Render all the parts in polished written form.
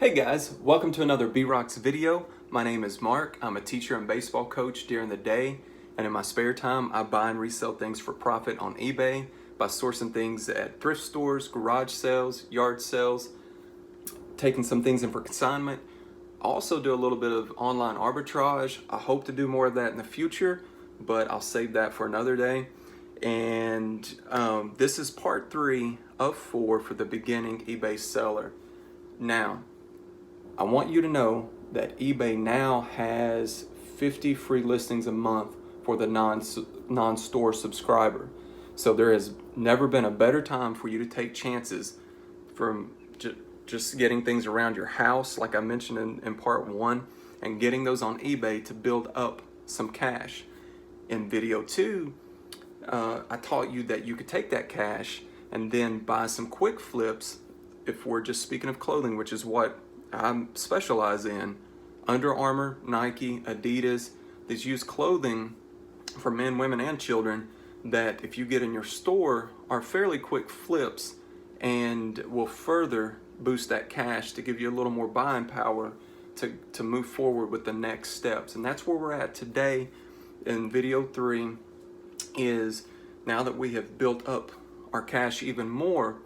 Hey guys, welcome to another B-Rocks video. My name is Mark. I'm a teacher and baseball coach during the day, and in my spare time I buy and resell things for profit on eBay by sourcing things at thrift stores, garage sales, yard sales, taking some things in for consignment. I also do a little bit of online arbitrage. I hope to do more of that in the future, but I'll save that for another day. And this is part 3 of 4 for the beginning eBay seller. Now, I want you to know that eBay now has 50 free listings a month for the non-store subscriber. So there has never been a better time for you to take chances from just getting things around your house, like I mentioned in part 1, and getting those on eBay to build up some cash. In video 2, I taught you that you could take that cash and then buy some quick flips. If we're just speaking of clothing, which is what I specialize in, Under Armour, Nike, Adidas, these used clothing for men, women, and children that if you get in your store are fairly quick flips and will further boost that cash to give you a little more buying power to move forward with the next steps. And that's where we're at today in video 3, is now that we have built up our cash even more,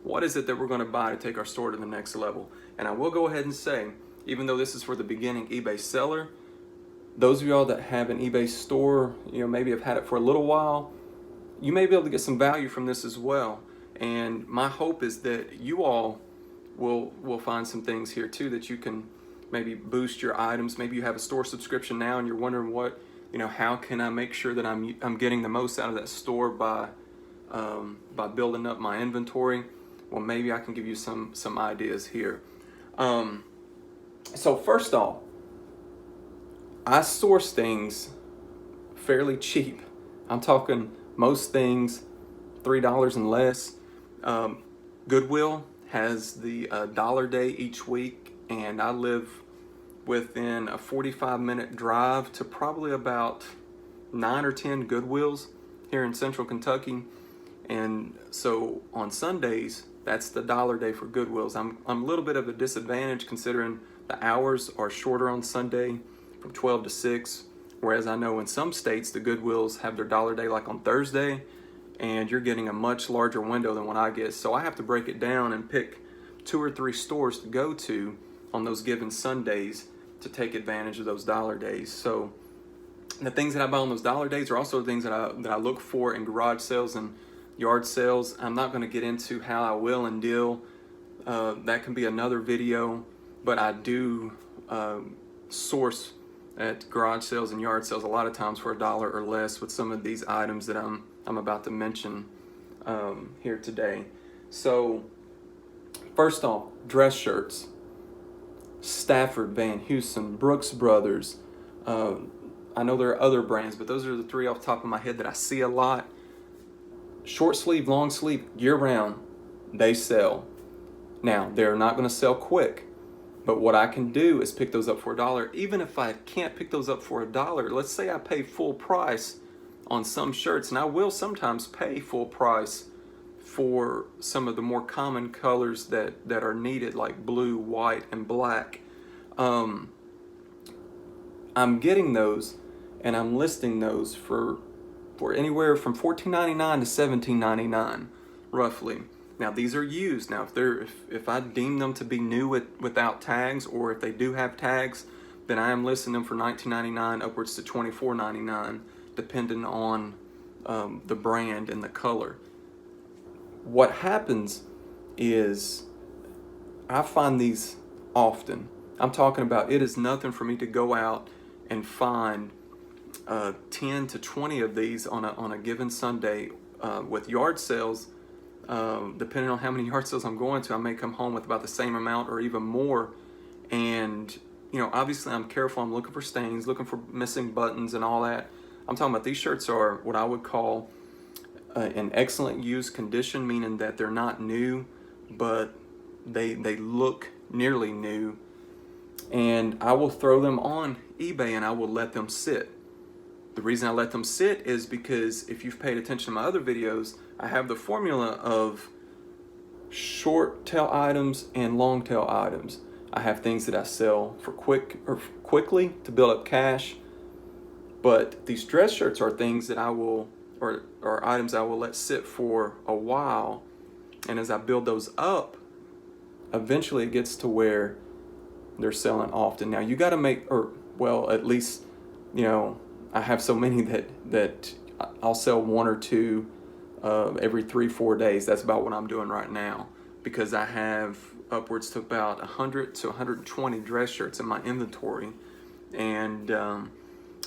what is it that we're going to buy to take our store to the next level? And I will go ahead and say, even though this is for the beginning eBay seller, those of y'all that have an eBay store, maybe have had it for a little while, you may be able to get some value from this as well. And my hope is that you all will find some things here too that you can maybe boost your items. Maybe you have a store subscription now and you're wondering how can I make sure that I'm getting the most out of that store by building up my inventory. Well, maybe I can give you some ideas here. So first off, I source things fairly cheap. I'm talking most things $3 and less. Goodwill has the dollar day each week, and I live within a 45-minute drive to probably about 9 or 10 Goodwills here in central Kentucky. And so on Sundays, that's the dollar day for Goodwills. I'm a little bit of a disadvantage considering the hours are shorter on Sunday from 12 to 6, whereas I know in some states the Goodwills have their dollar day like on Thursday, and you're getting a much larger window than what I get. So I have to break it down and pick 2 or 3 stores to go to on those given Sundays to take advantage of those dollar days. So the things that I buy on those dollar days are also things that I look for in garage sales and yard sales. I'm not going to get into how I will and deal. That can be another video, but I do source at garage sales and yard sales a lot of times for $1 or less with some of these items that I'm about to mention here today. So first off, dress shirts. Stafford, Van Heusen, Brooks Brothers. I know there are other brands, but those are the 3 off the top of my head that I see a lot. Short sleeve, long sleeve, year round, they sell. Now, they're not going to sell quick, but what I can do is pick those up for $1. Even if I can't pick those up for $1, let's say I pay full price on some shirts, and I will sometimes pay full price for some of the more common colors that are needed, like blue, white, and black. I'm getting those, and I'm listing those for anywhere from $14.99 to $17.99, roughly. Now these are used. Now if I deem them to be new without tags, or if they do have tags, then I am listing them for $19.99 upwards to $24.99, depending on the brand and the color. What happens is I find these often. I'm talking about, it is nothing for me to go out and find 10 to 20 of these on a given Sunday. With yard sales, depending on how many yard sales I'm going to, I may come home with about the same amount or even more. And obviously I'm careful. I'm looking for stains, looking for missing buttons and all that. I'm talking about these shirts are what I would call in excellent used condition, meaning that they're not new, but they look nearly new. And I will throw them on eBay and I will let them sit. The reason I let them sit is because if you've paid attention to my other videos, I have the formula of short tail items and long tail items. I have things that I sell for quickly to build up cash. But these dress shirts are things that I will, or items I will let sit for a while. And as I build those up, eventually it gets to where they're selling often. Now you got to make, or well, at least, I have so many that I'll sell one or two every 3-4 days. That's about what I'm doing right now, because I have upwards to about 100 to 120 dress shirts in my inventory. And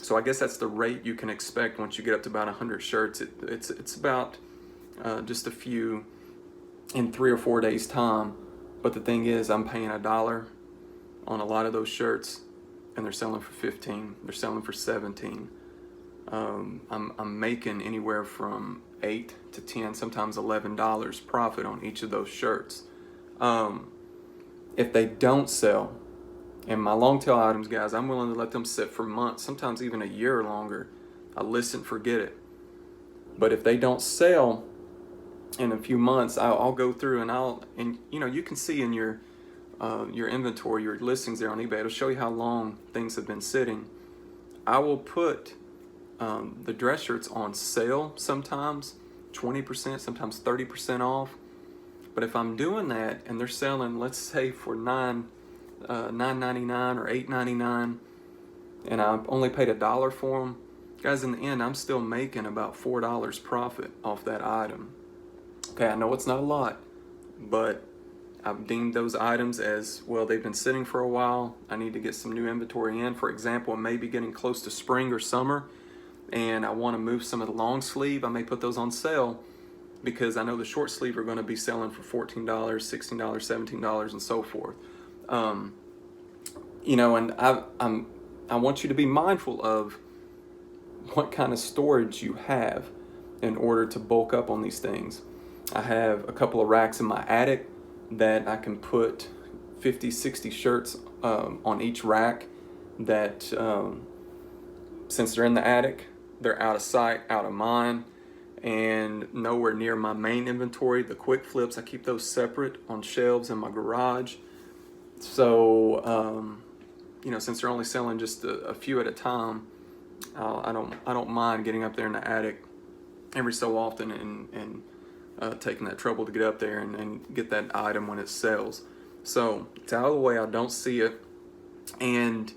so I guess that's the rate you can expect once you get up to about 100 shirts. It's about just a few in 3 or 4 days time. But the thing is, I'm paying $1 on a lot of those shirts, and they're selling for 15. They're selling for 17. I'm making anywhere from 8 to 10, sometimes $11 profit on each of those shirts. If they don't sell, and my long tail items, guys, I'm willing to let them sit for months, sometimes even a year or longer. I listen, forget it. But if they don't sell in a few months, I'll go through and you can see in your inventory, your listings there on eBay, it'll show you how long things have been sitting. I will put the dress shirts on sale sometimes, 20%, sometimes 30% off. But if I'm doing that and they're selling, let's say for $9.99 or $8.99, and I've only paid $1 for them, guys, in the end, I'm still making about $4 profit off that item. Okay, I know it's not a lot, but I've deemed those items as, well, they've been sitting for a while. I need to get some new inventory in. For example, maybe getting close to spring or summer, and I want to move some of the long sleeve. I may put those on sale because I know the short sleeve are going to be selling for $14, $16, $17, and so forth. And I want you to be mindful of what kind of storage you have in order to bulk up on these things. I have a couple of racks in my attic that I can put 50, 60 shirts on each rack that, since they're in the attic, they're out of sight, out of mind, and nowhere near my main inventory. The quick flips, I keep those separate on shelves in my garage. So, since they're only selling just a few at a time, I don't mind getting up there in the attic every so often and taking that trouble to get up there and get that item when it sells. So it's out of the way, I don't see it. And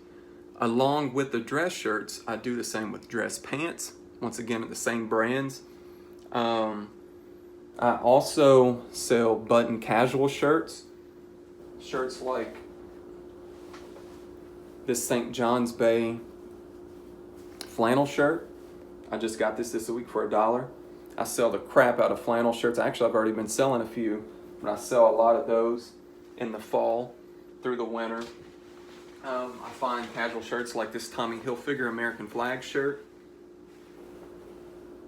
along with the dress shirts, I do the same with dress pants, once again at the same brands. I also sell button casual shirts like this St. John's Bay flannel shirt. I just got this week for $1. I sell the crap out of flannel shirts. Actually, I've already been selling a few, but I sell a lot of those in the fall through the winter. I find casual shirts like this Tommy Hilfiger American flag shirt.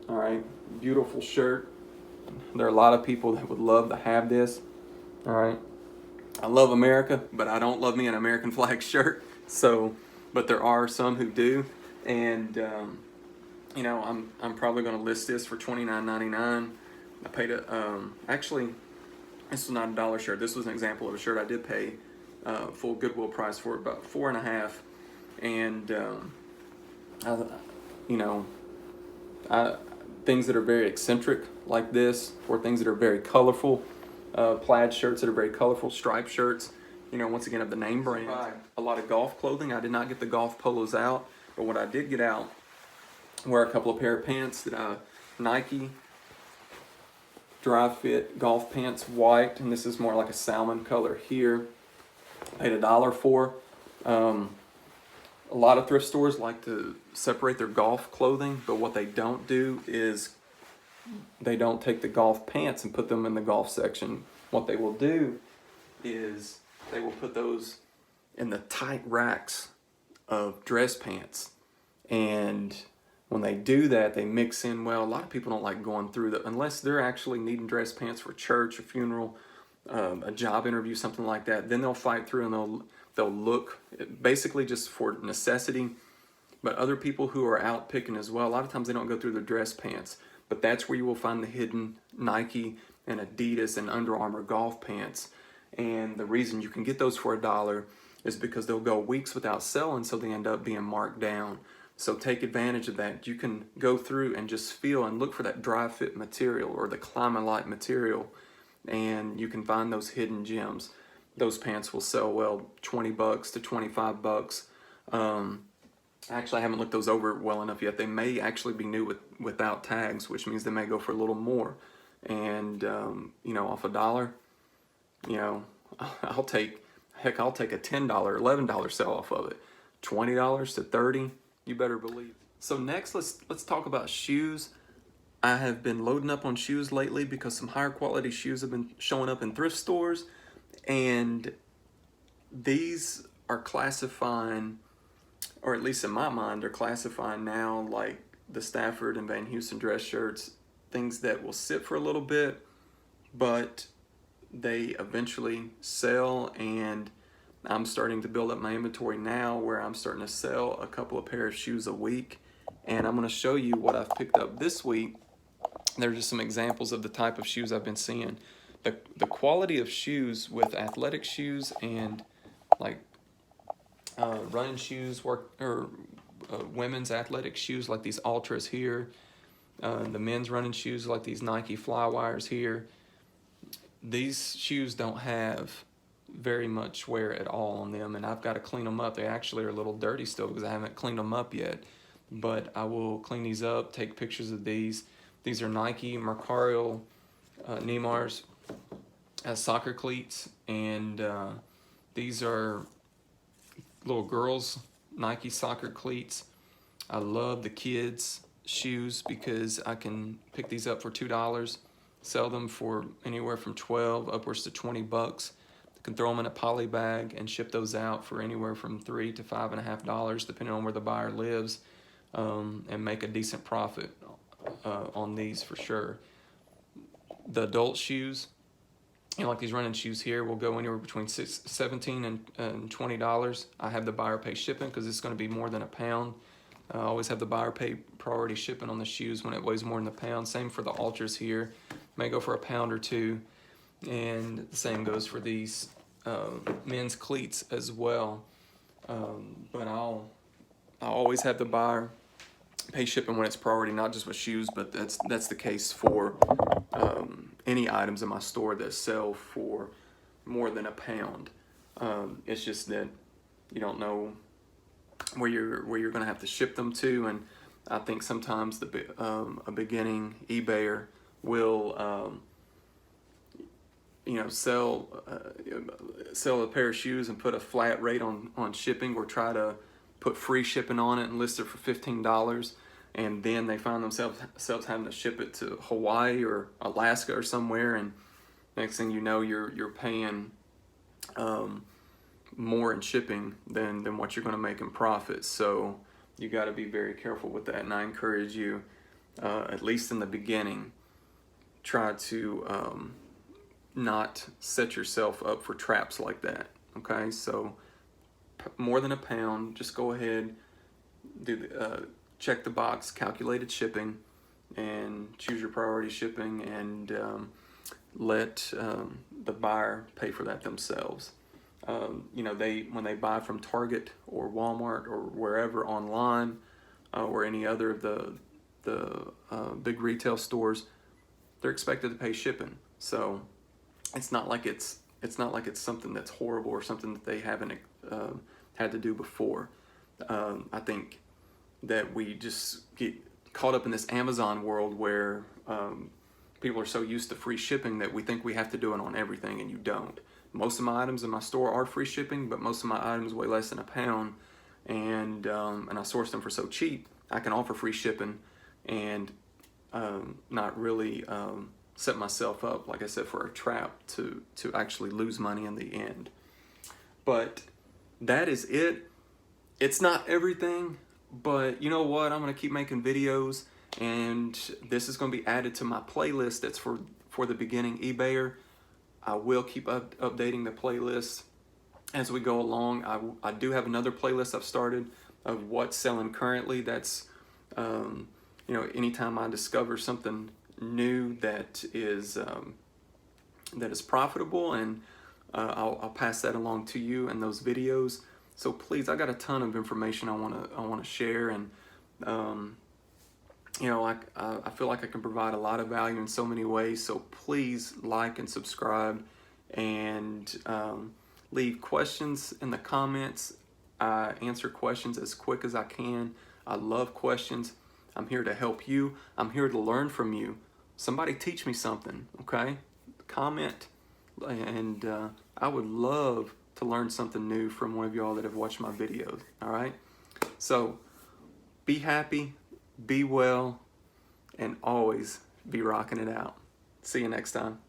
All right, beautiful shirt. There are a lot of people that would love to have this. All right, I love America, but I don't love me an American flag shirt. So, but there are some who do, and I'm probably going to list this for $29.99. I paid actually, this was not $1 shirt. This was an example of a shirt I did pay full Goodwill price for, about $4.50. And things that are very eccentric like this, or things that are very colorful, plaid shirts that are very colorful, striped shirts. Once again, of the name brand. A lot of golf clothing. I did not get the golf polos out, but what I did get out were a couple of pair of pants that Nike dry fit golf pants, white, and this is more like a salmon color here. Paid $1 for. A lot of thrift stores like to separate their golf clothing, but what they don't do is they don't take the golf pants and put them in the golf section. What they will do is they will put those in the tight racks of dress pants. And when they do that, they mix in, well, a lot of people don't like going through that unless they're actually needing dress pants for church, a funeral, a job interview, something like that. Then they'll fight through and they'll look basically just for necessity. But other people who are out picking as well, a lot of times they don't go through their dress pants. But that's where you will find the hidden Nike and Adidas and Under Armour golf pants. And the reason you can get those for $1 is because they'll go weeks without selling, so they end up being marked down. So take advantage of that. You can go through and just feel and look for that dry fit material or the Climalite material, and you can find those hidden gems. Those pants will sell well, $20 to $25. Actually, I haven't looked those over well enough yet. They may actually be new without tags, which means they may go for a little more. And off $1, I'll take a $10, $11 sell off of it. $20 to $30, you better believe. So next, let's talk about shoes. I have been loading up on shoes lately because some higher quality shoes have been showing up in thrift stores, and these are classifying, or at least in my mind, they're classifying now like the Stafford and Van Heusen dress shirts, things that will sit for a little bit, but they eventually sell. And I'm starting to build up my inventory now where I'm starting to sell a couple of pair of shoes a week. And I'm going to show you what I've picked up this week. They're just some examples of the type of shoes I've been seeing. The quality of shoes with athletic shoes and like running shoes, women's athletic shoes like these Ultras here, the men's running shoes like these Nike Flywires here. These shoes don't have very much wear at all on them, and I've got to clean them up. They actually are a little dirty still because I haven't cleaned them up yet, but I will clean these up, take pictures of these. These are Nike Mercurial Neymars soccer cleats, and these are little girls Nike soccer cleats. I love the kids shoes because I can pick these up for $2, sell them for anywhere from $12 upwards to $20. I can throw them in a poly bag and ship those out for anywhere from $3 to $5.50 depending on where the buyer lives, and make a decent profit on these for sure. The adult shoes, like these running shoes here, will go anywhere between $17 and $20. I have the buyer pay shipping because it's going to be more than a pound. I always have the buyer pay priority shipping on the shoes when it weighs more than a pound. Same for the Ultras here. May go for a pound or two. And the same goes for these men's cleats as well. But I'll always have the buyer pay shipping when it's priority, not just with shoes, but that's the case for any items in my store that sell for more than a pound. It's just that you don't know where you're going to have to ship them to, and I think sometimes a beginning eBayer will sell a pair of shoes and put a flat rate on shipping, or try to put free shipping on it and list it for $15, and then they find themselves having to ship it to Hawaii or Alaska or somewhere, and next thing you know, you're paying more in shipping than what you're going to make in profit. So you got to be very careful with that, and I encourage you, at least in the beginning, try to not set yourself up for traps like that. Okay, so more than a pound, just go ahead, check the box, calculated shipping, and choose your priority shipping, and let the buyer pay for that themselves. When they buy from Target or Walmart or wherever online, or any other of the big retail stores, they're expected to pay shipping. So it's not like it's something that's horrible or something that they haven't had to do before. I think that we just get caught up in this Amazon world where people are so used to free shipping that we think we have to do it on everything, and you don't. Most of my items in my store are free shipping, but most of my items weigh less than a pound, and I source them for so cheap I can offer free shipping and not really set myself up, like I said, for a trap to actually lose money in the end. But that is it. It's not everything, but you know what? I'm going to keep making videos, and this is going to be added to my playlist that's for the beginning eBayer. I will keep updating the playlist as we go along. I do have another playlist I've started of what's selling currently. That's anytime I discover something new that is profitable and I'll pass that along to you in those videos. So please, I got a ton of information I want to share, and I feel like I can provide a lot of value in so many ways. So please like and subscribe, and leave questions in the comments. I answer questions as quick as I can. I love questions. I'm here to help you. I'm here to learn from you. Somebody teach me something, okay? Comment, and I would love to learn something new from one of y'all that have watched my videos, all right? So be happy, be well, and always be rocking it out. See you next time.